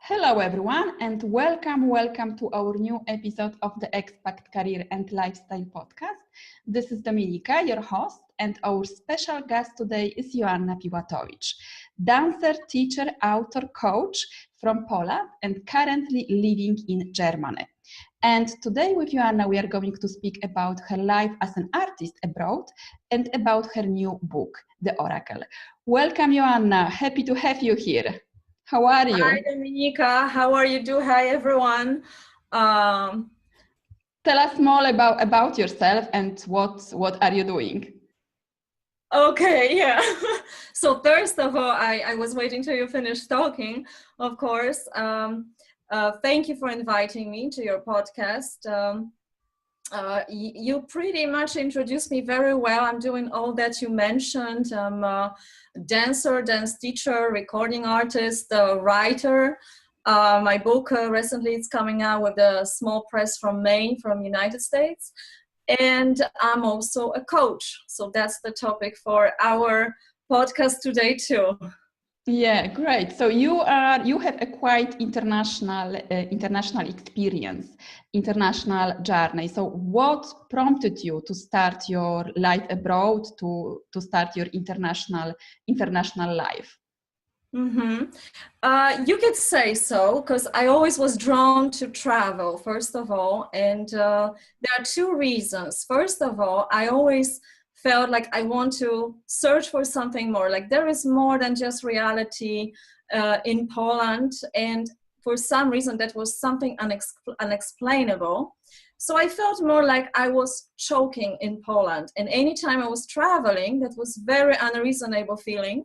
Hello everyone and welcome to our new episode of the Expat Career and Lifestyle podcast. This is Dominika, your host, and our special guest today is Joanna Pilatowicz, dancer, teacher, author, coach from Poland and currently living in Germany. And today with Joanna we are going to speak about her life as an artist abroad and about her new book, The Oracle. Welcome Joanna, happy to have you here. How are you? Hi, Dominika. How are you doing? Hi, everyone. Tell us more about yourself and what are you doing? Okay, yeah. So first of all, I was waiting till you finished talking, of course. Thank you for inviting me to your podcast. You pretty much introduced me very well. I'm doing all that you mentioned. I'm a dancer, dance teacher, recording artist, writer. My book recently is coming out with a small press from Maine, from United States. And I'm also a coach. So that's the topic for our podcast today too. Yeah, great. So you have a quite international experience, international journey. So what prompted you to start your life abroad, to start your international life? Mm-hmm. You could say so, because I always was drawn to travel, first of all. And there are two reasons. First of all, I always felt like I want to search for something more, like there is more than just reality in Poland, and for some reason that was something unexplainable. So I felt more like I was choking in Poland, and anytime I was traveling, that was very unreasonable feeling.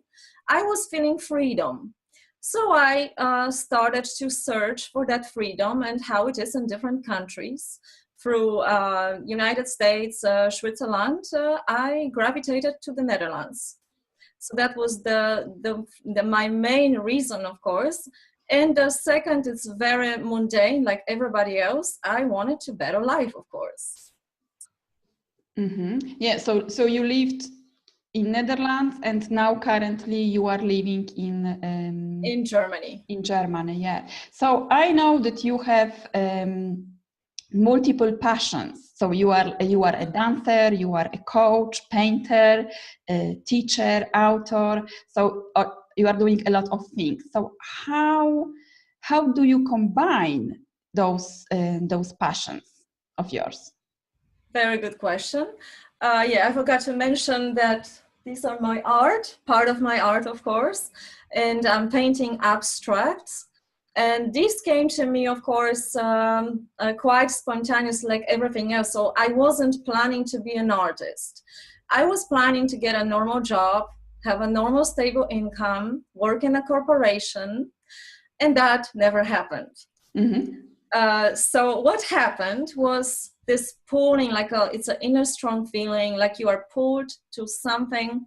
I was feeling freedom. So I started to search for that freedom and how it is in different countries. Through United States, Switzerland, I gravitated to the Netherlands. So that was my main reason, of course. And the second is very mundane, like everybody else. I wanted to better life, of course. Mm-hmm. Yeah. So you lived in Netherlands, and now currently you are living in Germany. In Germany, yeah. So I know that you have multiple passions. So you are a dancer, you are a coach, painter, teacher, author. So you are doing a lot of things. So how do you combine those passions of yours? Very good question. I forgot to mention that these are my art, part of my art, of course, and I'm painting abstracts. And this came to me, of course, quite spontaneous, like everything else. So I wasn't planning to be an artist. I was planning to get a normal job, have a normal stable income, work in a corporation, and that never happened. Mm-hmm. So what happened was this pulling, it's an inner strong feeling, like you are pulled to something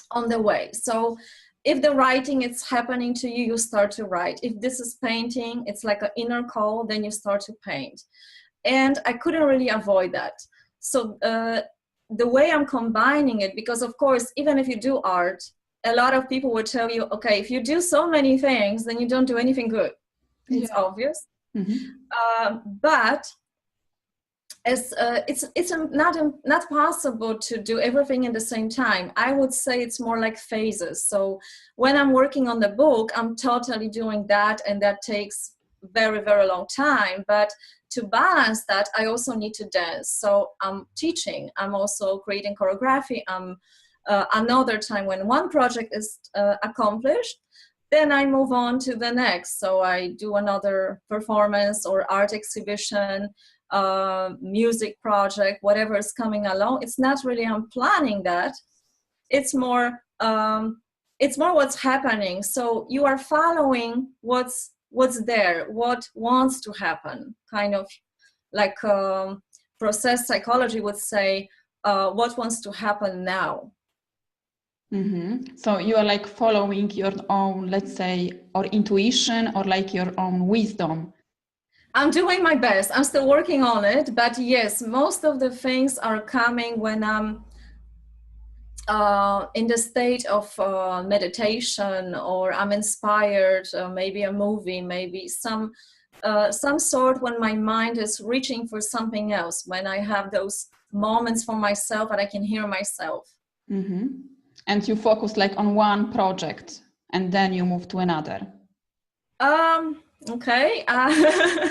on the way. So if the writing is happening to you, you start to write. If this is painting, it's like an inner call, then you start to paint. And I couldn't really avoid that. So the way I'm combining it, because of course, even if you do art, a lot of people will tell you, okay, if you do so many things, then you don't do anything good. It's obvious. Mm-hmm. But it's not possible to do everything in the same time. I would say it's more like phases. So when I'm working on the book, I'm totally doing that, and that takes very, very long time. But to balance that, I also need to dance. So I'm teaching. I'm also creating choreography. Another time when one project is accomplished, then I move on to the next. So I do another performance or art exhibition, music project, whatever is coming along. It's not really I'm planning that. It's more what's happening. So you are following what's there, what wants to happen, kind of like process psychology would say, what wants to happen now. Mm-hmm. So you are like following your own, let's say, or intuition, or like your own wisdom. I'm doing my best. I'm still working on it, but yes, most of the things are coming when I'm in the state of meditation, or I'm inspired, maybe a movie, maybe some sort, when my mind is reaching for something else, when I have those moments for myself and I can hear myself. Mm-hmm. And you focus like on one project and then you move to another. Okay.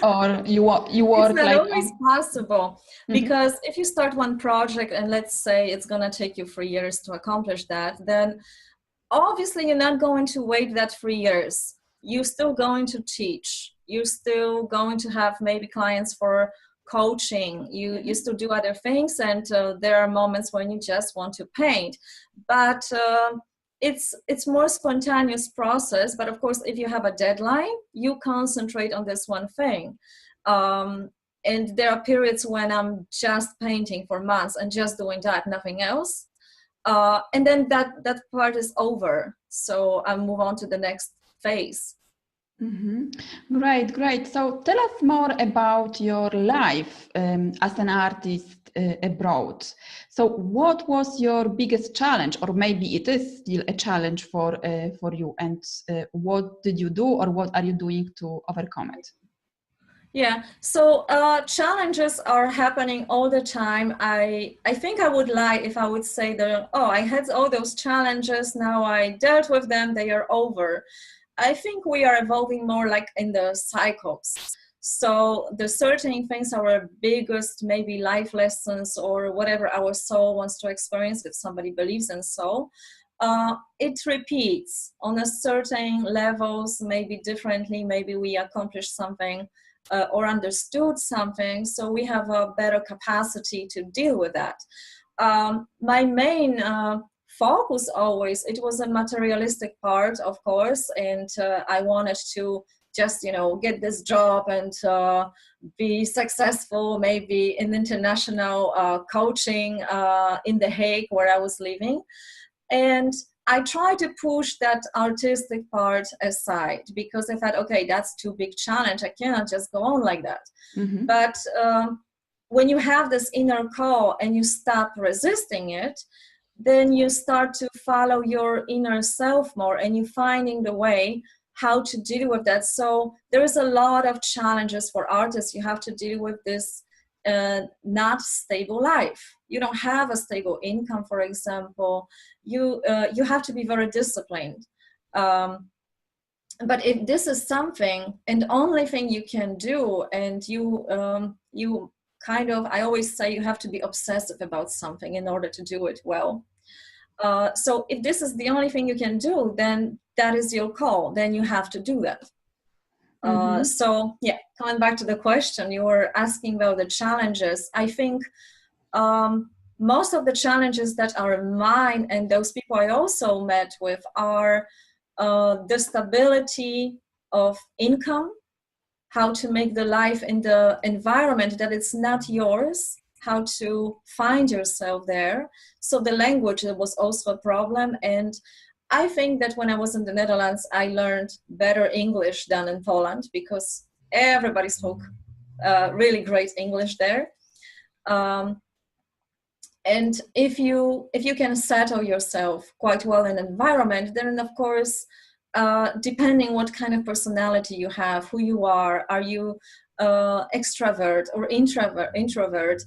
Or you work it's not like always possible, because if you start one project and let's say it's going to take you 3 years to accomplish that, then obviously you're not going to wait that 3 years. You're still going to teach. You're still going to have maybe clients for coaching. You still do other things, and there are moments when you just want to paint. But it's more spontaneous process. But of course, if you have a deadline, you concentrate on this one thing. And there are periods when I'm just painting for months and just doing that, nothing else. And then that part is over. So I move on to the next phase. Mm-hmm. Great. So tell us more about your life as an artist abroad. So what was your biggest challenge, or maybe it is still a challenge for you, and what did you do, or what are you doing to overcome it? Yeah, so challenges are happening all the time. I think I would lie if I would say that, oh, I had all those challenges, now I dealt with them, they are over. I think we are evolving more like in the cycles. So the certain things, our biggest maybe life lessons, or whatever our soul wants to experience, if somebody believes in soul, it repeats on a certain levels, maybe differently, maybe we accomplish something or understood something, so we have a better capacity to deal with that. My main focus always, it was a materialistic part, of course, and I wanted to just, get this job and be successful, maybe in international coaching in The Hague, where I was living. And I try to push that artistic part aside, because I thought, okay, that's too big challenge. I cannot just go on like that. Mm-hmm. But when you have this inner call and you stop resisting it, then you start to follow your inner self more, and you're finding the way how to deal with that. So there is a lot of challenges for artists. You have to deal with this not stable life. You don't have a stable income, for example. You have to be very disciplined. But if this is something and only thing you can do, and you kind of, I always say you have to be obsessive about something in order to do it well. So if this is the only thing you can do, then that is your call. Then you have to do that. Mm-hmm. So yeah, coming back to the question, you were asking about the challenges. I think most of the challenges that are mine and those people I also met with are the stability of income, how to make the life in the environment that it's not yours, how to find yourself there. So the language was also a problem. And I think that when I was in the Netherlands, I learned better English than in Poland, because everybody spoke really great English there. And if you can settle yourself quite well in an environment, then of course, depending what kind of personality you have, who you are you extrovert or introvert,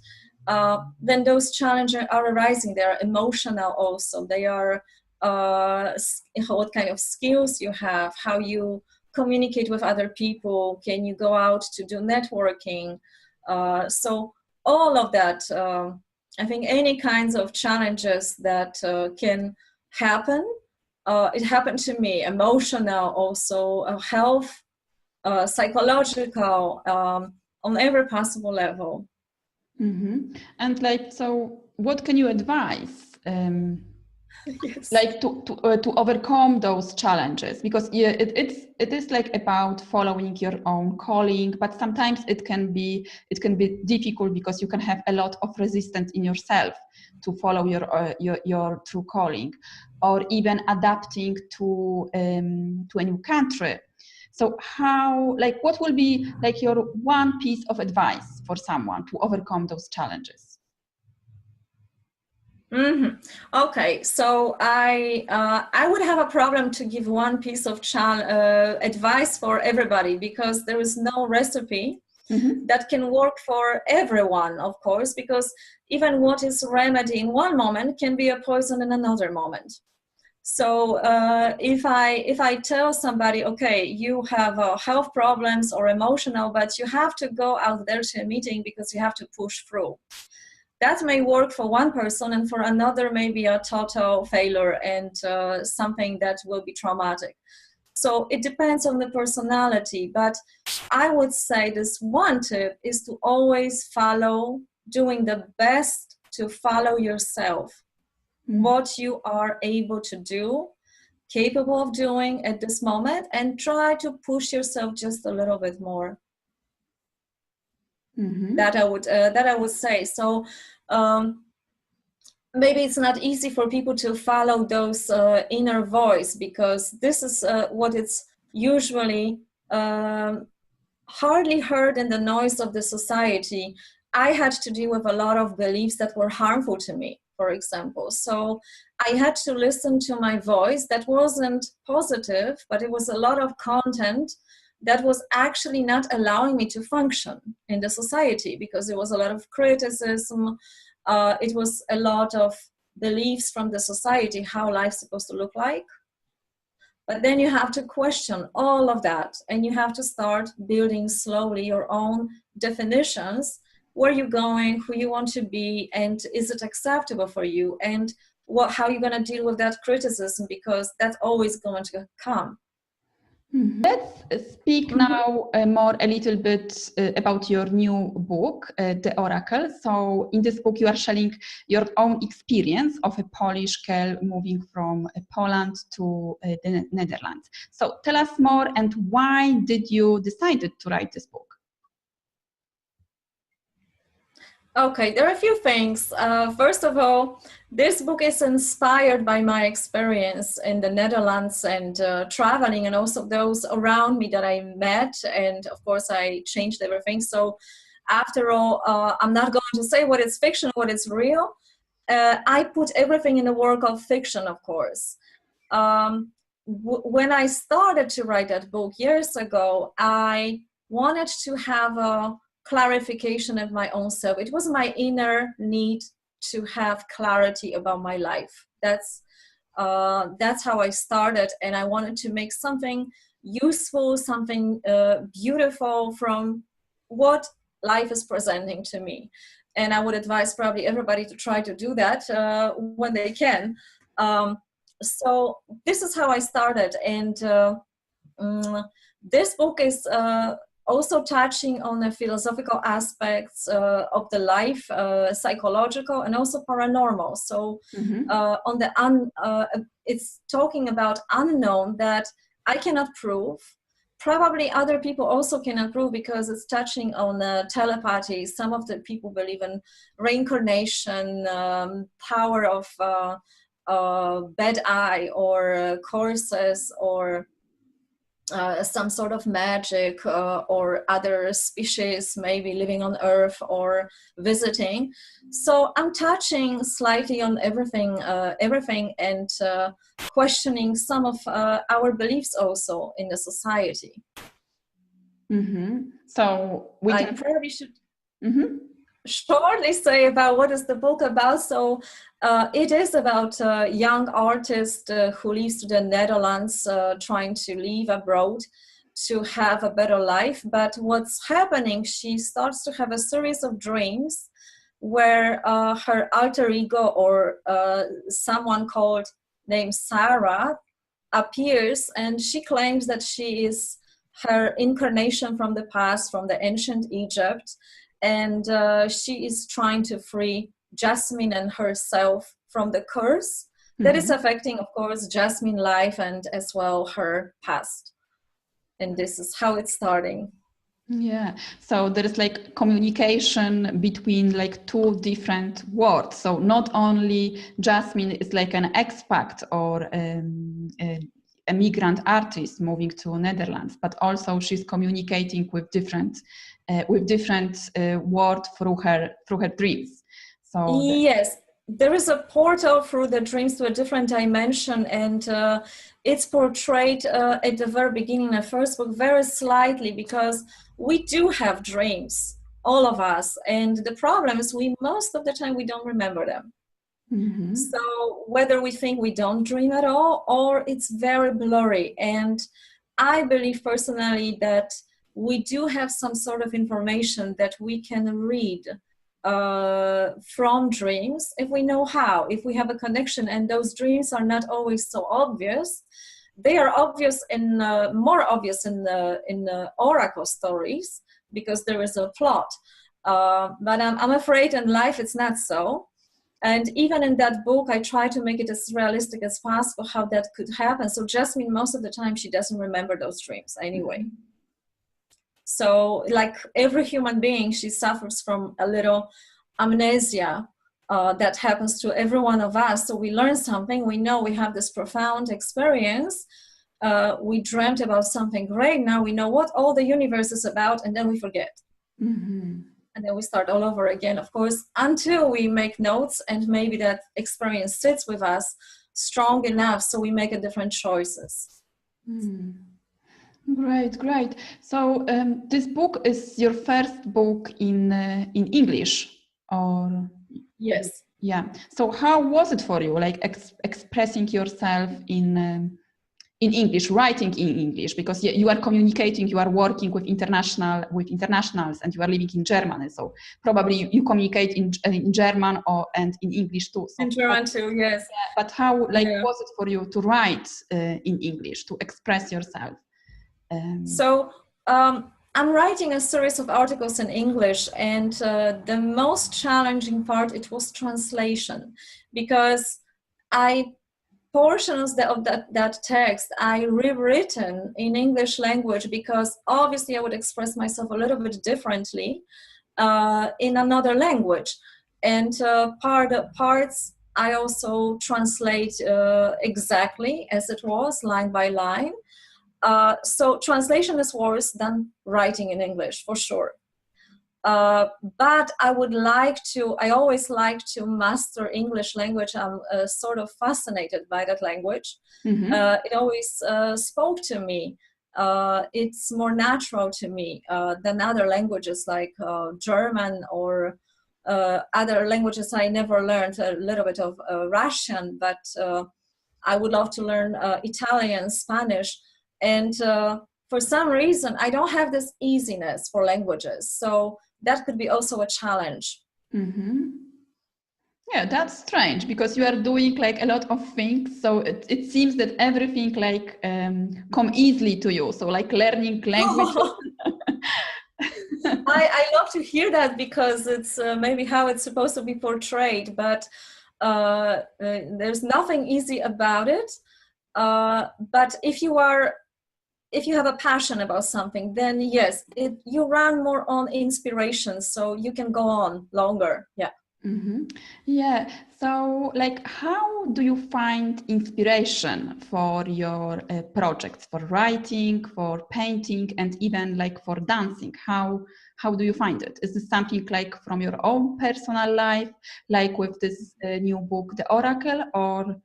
then those challenges are arising. They are emotional also. They are what kind of skills you have, how you communicate with other people, can you go out to do networking. So all of that, I think any kinds of challenges that can happen, it happened to me, emotional also, health, psychological, on every possible level. Mm-hmm. And so what can you advise? Yes. To overcome those challenges, because it is about following your own calling, but sometimes it can be difficult, because you can have a lot of resistance in yourself to follow your true calling, or even adapting to a new country. So what will be your one piece of advice for someone to overcome those challenges? Mm-hmm. Okay, so I would have a problem to give one piece of advice for everybody, because there is no recipe that can work for everyone, of course, because even what is remedy in one moment can be a poison in another moment. So if I tell somebody, okay, you have health problems or emotional, but you have to go out there to a meeting because you have to push through, that may work for one person, and for another maybe a total failure and something that will be traumatic. So it depends on the personality, but I would say this one tip is to always follow, doing the best to follow yourself, what you are able to do, capable of doing at this moment, and try to push yourself just a little bit more. That I would say. So maybe it's not easy for people to follow those inner voice, because this is what it's usually hardly heard in the noise of the society. I had to deal with a lot of beliefs that were harmful to me, for example. So I had to listen to my voice that wasn't positive, but it was a lot of content that was actually not allowing me to function in the society, because there was a lot of criticism. It was a lot of beliefs from the society, how life's supposed to look like. But then you have to question all of that, and you have to start building slowly your own definitions, where you're going, who you want to be, and is it acceptable for you, and how you're going to deal with that criticism, because that's always going to come. Let's speak now more a little bit about your new book, The Oracle. So in this book, you are sharing your own experience of a Polish girl moving from Poland to the Netherlands. So tell us more, and why did you decide to write this book? Okay, there are a few things. First of all, this book is inspired by my experience in the Netherlands and traveling, and also those around me that I met. And of course, I changed everything. So after all, I'm not going to say what is fiction, what is real. I put everything in the work of fiction, of course. When I started to write that book years ago, I wanted to have a clarification of my own self. It was my inner need to have clarity about my life. That's how I started, and I wanted to make something useful, something beautiful from what life is presenting to me. And I would advise probably everybody to try to do that when they can. So this is how I started, and this book is also touching on the philosophical aspects of the life, psychological, and also paranormal. So it's talking about unknown that I cannot prove. Probably other people also cannot prove, because it's touching on telepathy. Some of the people believe in reincarnation, power of bad eye, or curses, or some sort of magic, or other species maybe living on Earth or visiting. So I'm touching slightly on everything, and questioning some of our beliefs also in the society. So I probably should shortly say about what is the book about. So it is about a young artist who leaves to the Netherlands, trying to leave abroad to have a better life. But what's happening, she starts to have a series of dreams where her alter ego, or someone named Sarah, appears, and she claims that she is her incarnation from the past, from the ancient Egypt. And she is trying to free Jasmine and herself from the curse that is affecting, of course, Jasmine's life and as well her past. And this is how it's starting. Yeah, so there is like communication between like two different worlds. So not only Jasmine is like an expat or a migrant artist moving to Netherlands, but also she's communicating with different world through her dreams. So yes, there is a portal through the dreams to a different dimension, and it's portrayed at the very beginning of the first book very slightly, because we do have dreams, all of us, and the problem is most of the time we don't remember them. Mm-hmm. So whether we think we don't dream at all, or it's very blurry. And I believe personally that we do have some sort of information that we can read from dreams if we know how, if we have a connection. And those dreams are not always so obvious. They are obvious in more obvious in the oracle stories, because there is a plot. But I'm afraid in life it's not so. And even in that book, I try to make it as realistic as possible how that could happen. So Jasmine, most of the time, she doesn't remember those dreams anyway. So like every human being, she suffers from a little amnesia that happens to every one of us. So we learn something, we know we have this profound experience. We dreamt about something great. Now we know what all the universe is about, and then we forget. Mm-hmm. And then we start all over again, of course, until we make notes and maybe that experience sits with us strong enough so we make a different choices. Mm. Great. So this book is your first book in English, or? Yes. Yeah. So how was it for you, like expressing yourself in English, writing in English, because you are communicating, you are working with internationals, and you are living in Germany, so probably you communicate in German and in English too. So in German too, yes. But how was it for you to write in English, to express yourself? So I'm writing a series of articles in English, and the most challenging part, it was translation, because portions of that text I rewritten in English language, because obviously I would express myself a little bit differently in another language. And parts I also translate exactly as it was, line by line. So translation is worse than writing in English, for sure. But I always like to master English language. I'm sort of fascinated by that language. Mm-hmm. It always spoke to me. It's more natural to me than other languages like German or other languages I never learned. A little bit of Russian, but I would love to learn Italian, Spanish. And for some reason, I don't have this easiness for languages. So that could be also a challenge. Mm-hmm. Yeah, that's strange, because you are doing like a lot of things. So it seems that everything like come easily to you. So like learning language. I love to hear that, because it's maybe how it's supposed to be portrayed, but there's nothing easy about it. But if you have a passion about something, then yes, you run more on inspiration, so you can go on longer. Yeah. Mm-hmm. Yeah. So, like, how do you find inspiration for your projects, for writing, for painting, and even like for dancing? How do you find it? Is this something like from your own personal life, like with this new book, The Oracle, or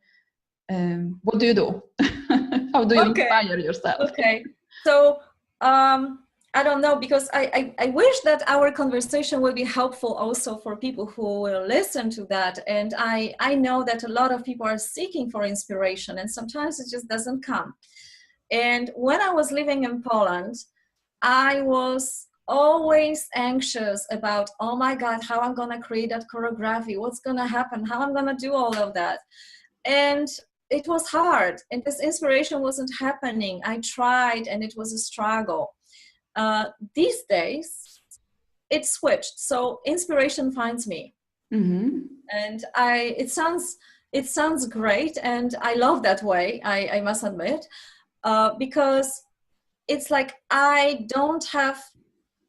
what do you do? How do you inspire yourself? Okay. So I don't know, because I wish that our conversation will be helpful also for people who will listen to that. And I know that a lot of people are seeking for inspiration, and sometimes it just doesn't come. And when I was living in Poland, I was always anxious about, oh my God, how I'm going to create that choreography, what's going to happen, how I'm going to do all of that. And it was hard, and this inspiration wasn't happening. I tried, and it was a struggle. These days, it switched. So inspiration finds me. Mm-hmm. And it sounds great, and I love that way, I must admit, because it's like I don't have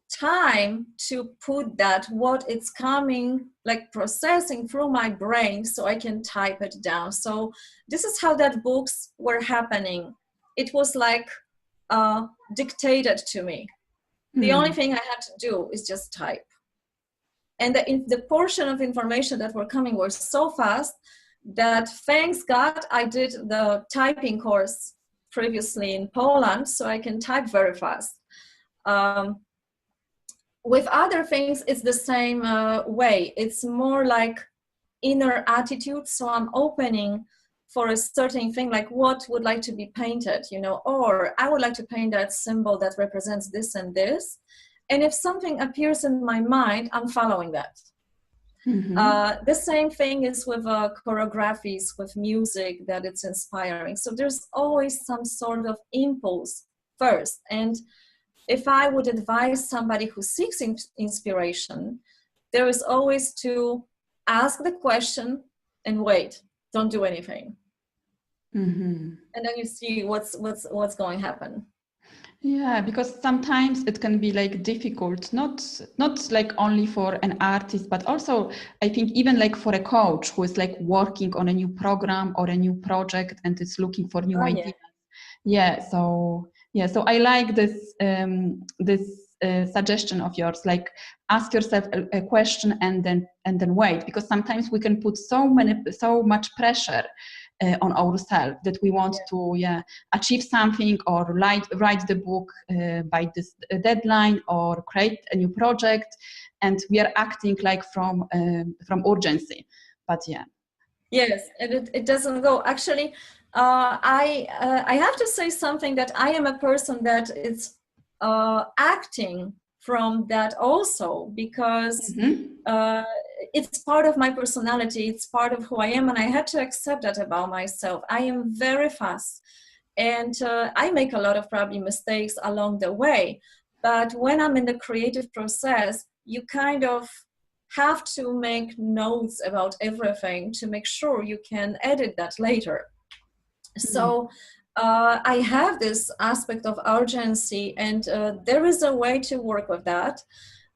time to put that, what it's coming, like processing through my brain, so I can type it down. So this is how that books were happening. It was like dictated to me. The only thing I had to do is just type. And the portion of information that were coming were so fast that, thanks God, I did the typing course previously in Poland, so I can type very fast. With other things, it's the same way. It's more like inner attitude. So I'm opening for a certain thing, like what would like to be painted, you know, or I would like to paint that symbol that represents this and this. And if something appears in my mind, I'm following that. The same thing is with choreographies, with music, that it's inspiring. So there's always some sort of impulse first. And if I would advise somebody who seeks inspiration, there is always to ask the question and wait, don't do anything. And then you see what's going to happen. Yeah, because sometimes it can be like difficult, not like only for an artist, but also I think even like for a coach who is like working on a new program or a new project and is looking for new ideas. So I like this suggestion of yours, like ask yourself a question and then wait, because sometimes we can put so much pressure on ourselves that we want to achieve something or write the book by this deadline or create a new project, and we are acting like from urgency. But yes, and it doesn't go. Actually, I have to say something, that I am a person that is acting from that also, because it's part of my personality, it's part of who I am, and I had to accept that about myself. I am very fast, and I make a lot of probably mistakes along the way, but when I'm in the creative process, you kind of have to make notes about everything to make sure you can edit that later. So I have this aspect of urgency, and there is a way to work with that.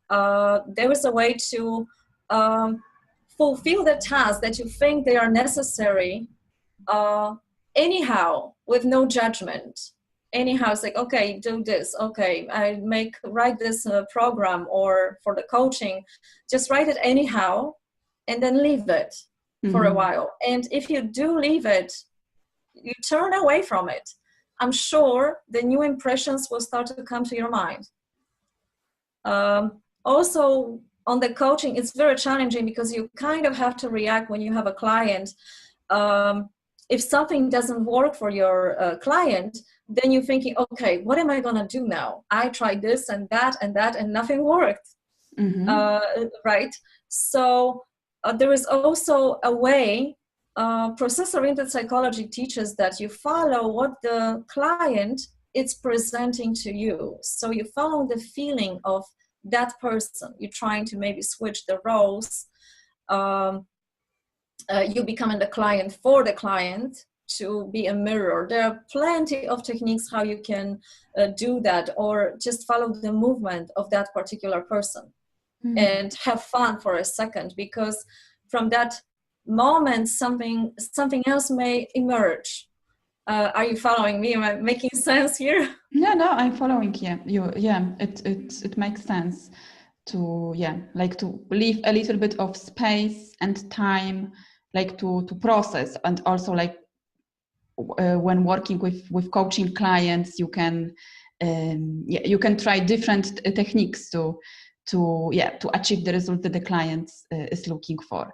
There is a way to fulfill the tasks that you think they are necessary anyhow, with no judgment. Anyhow, it's like, okay, do this. Okay, write this program, or for the coaching, just write it anyhow, and then leave it for a while. And if you do leave it, you turn away from it, I'm sure the new impressions will start to come to your mind. Also, on the coaching, it's very challenging because you kind of have to react when you have a client. If something doesn't work for your client, then you're thinking, okay, what am I going to do now? I tried this and that, and nothing worked. Right? So there is also a way, process-oriented psychology teaches that you follow what the client is presenting to you. So you follow the feeling of that person. You're trying to maybe switch the roles. You becoming the client for the client to be a mirror. There are plenty of techniques how you can do that, or just follow the movement of that particular person and have fun for a second, because from that moment something else may emerge. Are you following me? Am I making sense here? No, I'm following. It makes sense to like to leave a little bit of space and time, like to process. And also like when working with coaching clients, you can try different techniques to achieve the result that the client is looking for.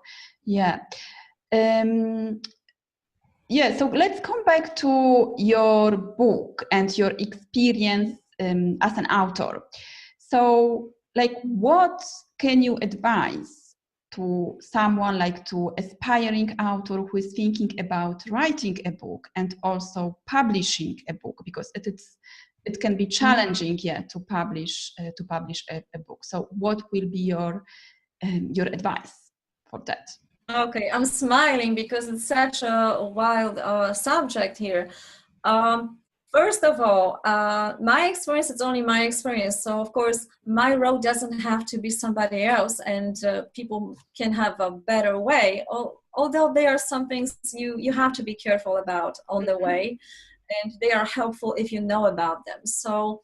So let's come back to your book and your experience as an author. So, like, what can you advise to someone, like to aspiring author who is thinking about writing a book and also publishing a book, because it can be challenging, to publish a book. So, what will be your advice for that? Okay, I'm smiling because it's such a wild subject here. First of all, my experience, it's only my experience. So of course, my road doesn't have to be somebody else, and people can have a better way. Although there are some things you have to be careful about on the way, and they are helpful if you know about them. So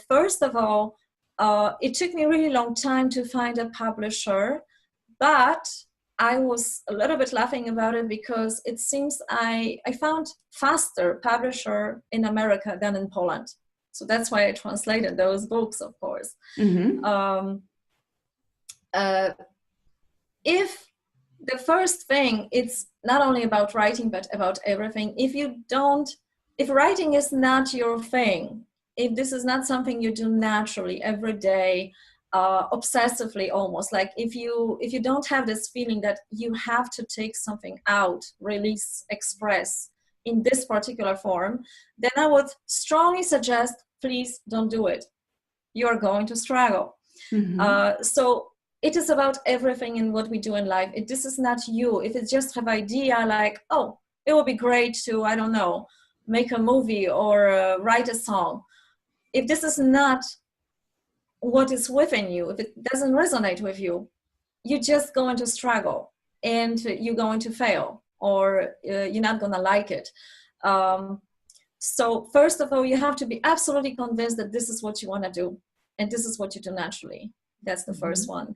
first of all, it took me a really long time to find a publisher, but I was a little bit laughing about it because it seems I found faster publisher in America than in Poland. So that's why I translated those books, of course. If the first thing, it's not only about writing, but about everything. If writing is not your thing, if this is not something you do naturally every day, obsessively almost, like if you don't have this feeling that you have to take something out, release, express in this particular form, then I would strongly suggest, please don't do it. You're going to struggle. So it is about everything in what we do in life. This is not you. If it's just have idea like, oh, it would be great to, I don't know, make a movie or write a song. If this is not what is within you, if it doesn't resonate with you, you're just going to struggle and you're going to fail, or you're not going to like it. So first of all, you have to be absolutely convinced that this is what you want to do and this is what you do naturally. That's the first one.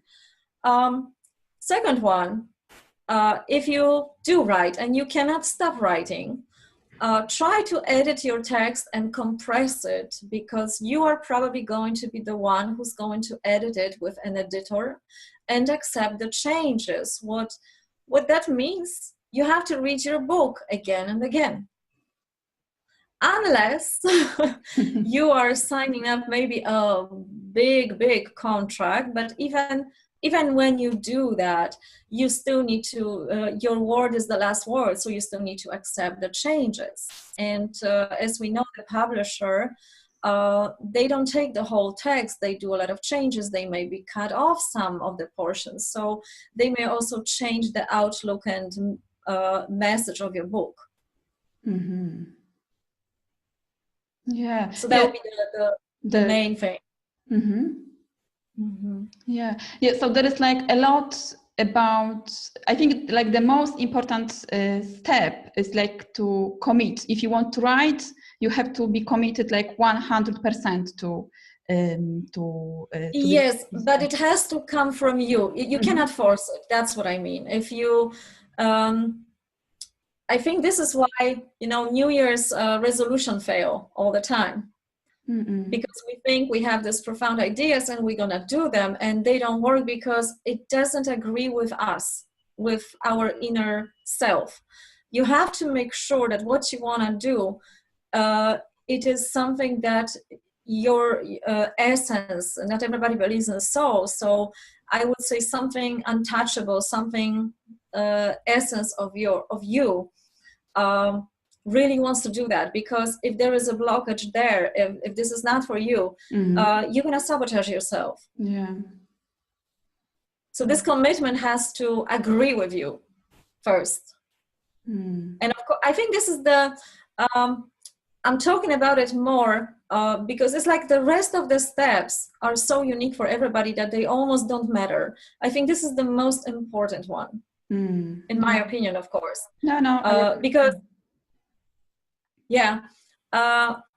Second one, if you do write and you cannot stop writing, try to edit your text and compress it, because you are probably going to be the one who's going to edit it with an editor and accept the changes. What that means, you have to read your book again and again. Unless you are signing up maybe a big contract, but even when you do that, you still need to, your word is the last word, so you still need to accept the changes. And as we know, the publisher, they don't take the whole text, they do a lot of changes, they maybe cut off some of the portions, so they may also change the outlook and message of your book. Yeah. So that would be the main thing. Yeah. So there is like a lot about, I think like the most important step is like to commit. If you want to write, you have to be committed like 100% to yes, but it has to come from you. You cannot force it. That's what I mean. If you I think this is why, New Year's resolution fail all the time. Because we think we have these profound ideas and we're going to do them, and they don't work because it doesn't agree with us, with our inner self. You have to make sure that what you want to do, it is something that your essence, not everybody believes in the soul, so I would say something untouchable, something essence of you really wants to do that. Because if there is a blockage there, if this is not for you, you're going to sabotage yourself. So this commitment has to agree with you first. And of course, I think this is the I'm talking about it more because it's like the rest of the steps are so unique for everybody that they almost don't matter. I think this is the most important one, in my opinion, of course. Because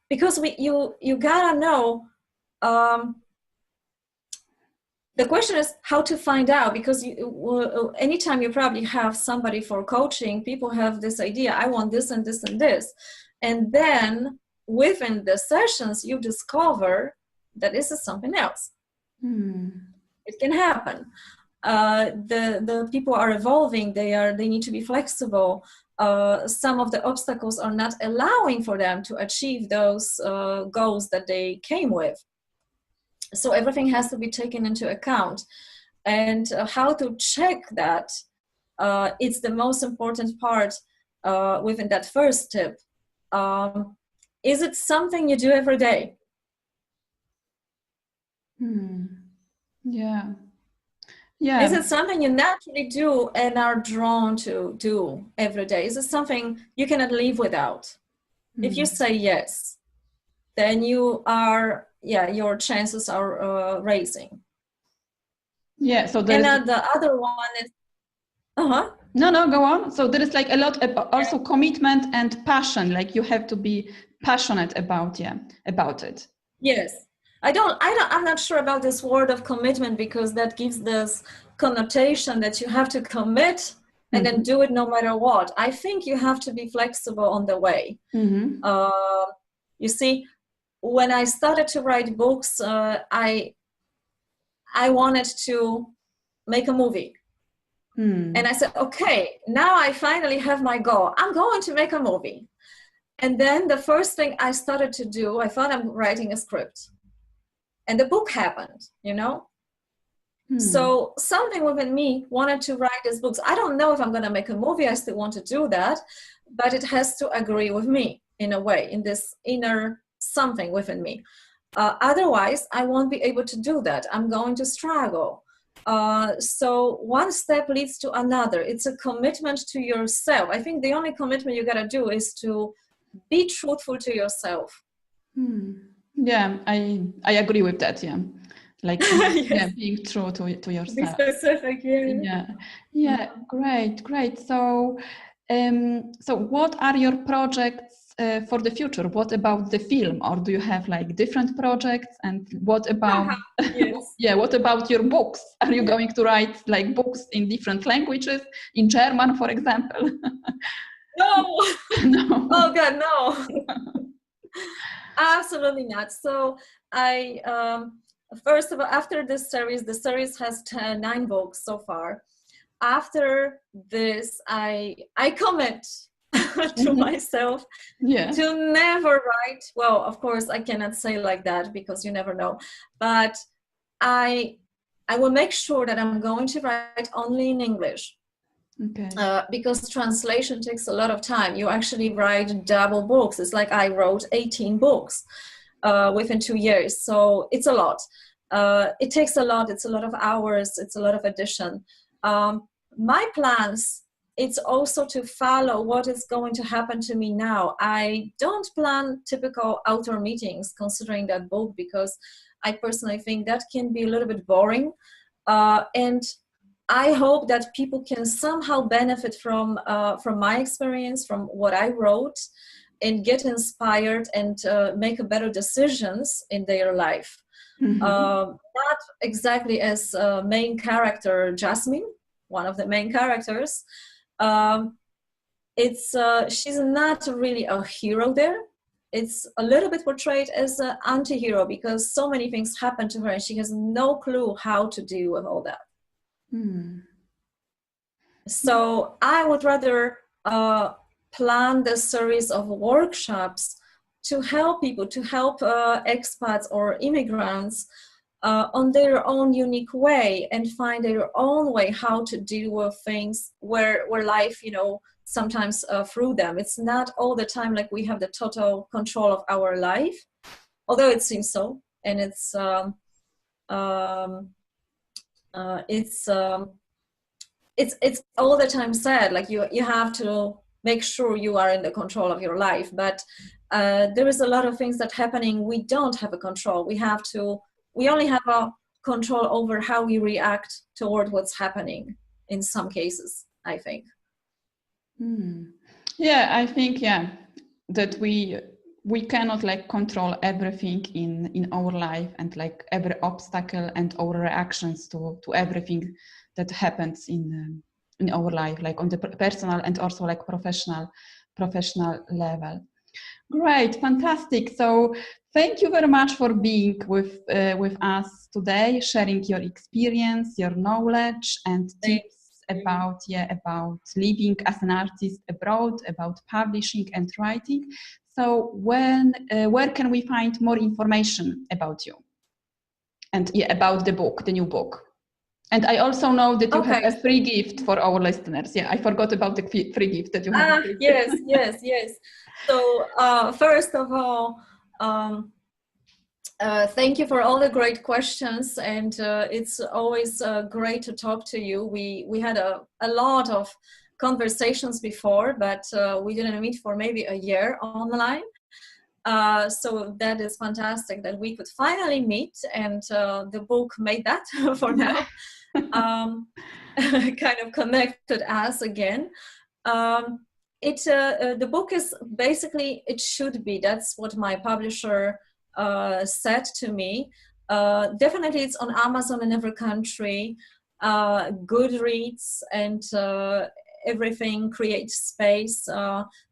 because you gotta know. The question is how to find out, because anytime you probably have somebody for coaching, people have this idea, I want this and this and this. And then within the sessions, you discover that this is something else. It can happen. The people are evolving. They need to be flexible. Some of the obstacles are not allowing for them to achieve those goals that they came with. So everything has to be taken into account. And how to check that, it's the most important part within that first tip. Is it something you do every day? Is it something you naturally do and are drawn to do every day? Is it something you cannot live without? If you say yes, then you are, your chances are raising. So and the other one is, No, go on. So there is like a lot about also commitment and passion. Like you have to be passionate about it. Yes. I'm not sure about this word of commitment, because that gives this connotation that you have to commit and then do it no matter what. I think you have to be flexible on the way. You see, when I started to write books, I wanted to make a movie. And I said, okay, now I finally have my goal. I'm going to make a movie. And then the first thing I started to do, I thought I'm writing a script. And the book happened, you know? So something within me wanted to write these books. I don't know if I'm going to make a movie. I still want to do that. But it has to agree with me in a way, in this inner something within me. Otherwise, I won't be able to do that. I'm going to struggle. So one step leads to another. It's a commitment to yourself. I think the only commitment you got to do is to be truthful to yourself. Yeah, I agree with that. Yeah, like yes. yeah, being true to yourself. Be specific. Yeah. Great. So, so what are your projects for the future? What about the film, or do you have like different projects? And what about what about your books? Are you going to write like books in different languages, in German, for example? No. No. Oh God, no. Absolutely not. So I first of all, after this series, the series has 9 books so far. After this, I commit to myself to never write. Well, of course, I cannot say like that because you never know. But I will make sure that I'm going to write only in English. Okay. Because translation takes a lot of time. You actually write double books. It's like I wrote 18 books within 2 years. So it's a lot. It takes a lot. It's a lot of hours. It's a lot of addition. My plans, it's also to follow what is going to happen to me now. I don't plan typical author meetings considering that book, because I personally think that can be a little bit boring. And I hope that people can somehow benefit from my experience, from what I wrote, and get inspired and make better decisions in their life. Not exactly as main character Jasmine, one of the main characters. She's not really a hero there. It's a little bit portrayed as an anti-hero because so many things happen to her and she has no clue how to deal with all that. So I would rather plan the series of workshops to help people, to help expats or immigrants on their own unique way and find their own way how to deal with things where life, sometimes through them. It's not all the time like we have the total control of our life, although it seems so. And it's all the time said, like you have to make sure you are in the control of your life. But there is a lot of things that happening we don't have a control. We only have a control over how we react toward what's happening in some cases, I think. Yeah, I think, that we cannot like control everything in our life, and like every obstacle and our reactions to everything that happens in our life, like on the personal and also like professional level. Great, fantastic. So thank you very much for being with us today, sharing your experience, your knowledge and tips about living as an artist abroad, about publishing and writing. So where can we find more information about you and about the new book? And I also know that you have a free gift for our listeners. Yeah, I forgot about the free gift that you have. Yes. So first of all, thank you for all the great questions, and it's always great to talk to you. We had a lot of conversations before, but we didn't meet for maybe a year online. So that is fantastic that we could finally meet, and the book made that for now. Kind of connected us again. The book is basically, it should be, that's what my publisher said to me. Definitely it's on Amazon in every country, Goodreads, and everything creates space.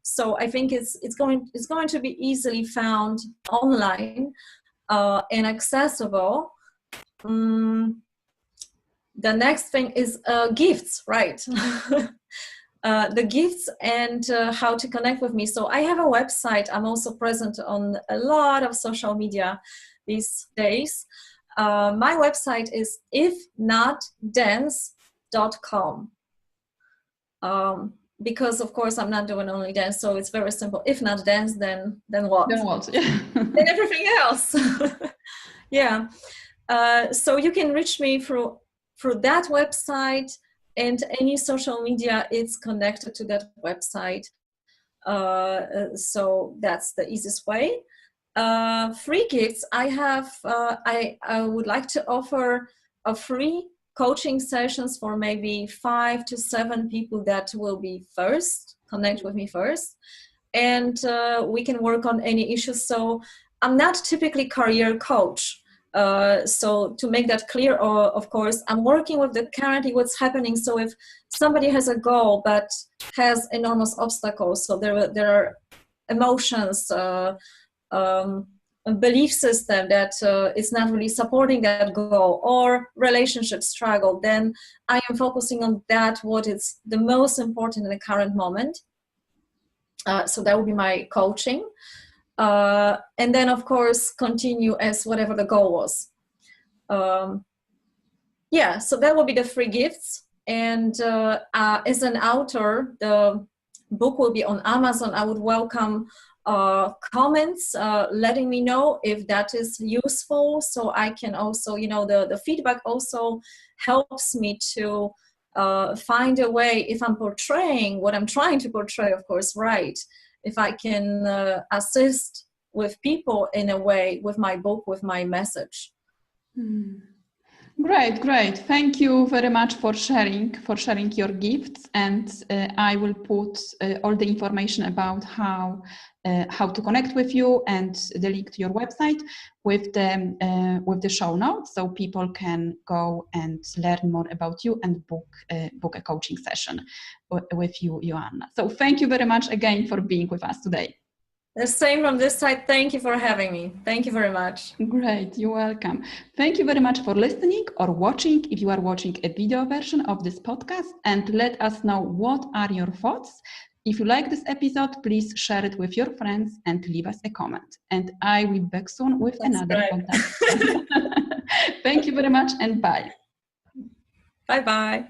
So I think it's going to be easily found online and accessible. The next thing is gifts, right? The gifts and how to connect with me. So I have a website. I'm also present on a lot of social media these days. My website is ifnotdance.com. Because of course I'm not doing only dance, so it's very simple. If not dance, then what? Then what? Yeah. Then everything else. Yeah. So you can reach me through that website, and any social media is connected to that website. So that's the easiest way. Free gifts. I have. I would like to offer a free coaching sessions for maybe 5 to 7 people that will be connect with me first, and we can work on any issues. So I'm not typically career coach. So to make that clear, of course, I'm working with currently what's happening. So if somebody has a goal but has enormous obstacles, so there are emotions, a belief system that is not really supporting that goal, or relationship struggle, then I am focusing on that, what is the most important in the current moment. So that will be my coaching. And then, of course, continue as whatever the goal was. Yeah, so that will be the free gifts. And as an author, the book will be on Amazon. I would welcome comments, letting me know if that is useful. So I can also, the feedback also helps me to find a way, if I'm portraying what I'm trying to portray, of course, right. If I can assist with people in a way with my book, with my message. Great. Thank you very much for sharing your gifts, and I will put all the information about how to connect with you and the link to your website with the show notes, so people can go and learn more about you and book a coaching session with you, Joanna. So thank you very much again for being with us today. The same from this side. Thank you for having me. Thank you very much. Great, you're welcome. Thank you very much for listening or watching, if you are watching a video version of this podcast, and let us know what are your thoughts. If you like this episode, please share it with your friends and leave us a comment. And I will be back soon with another content. Thank you very much, and bye. Bye-bye.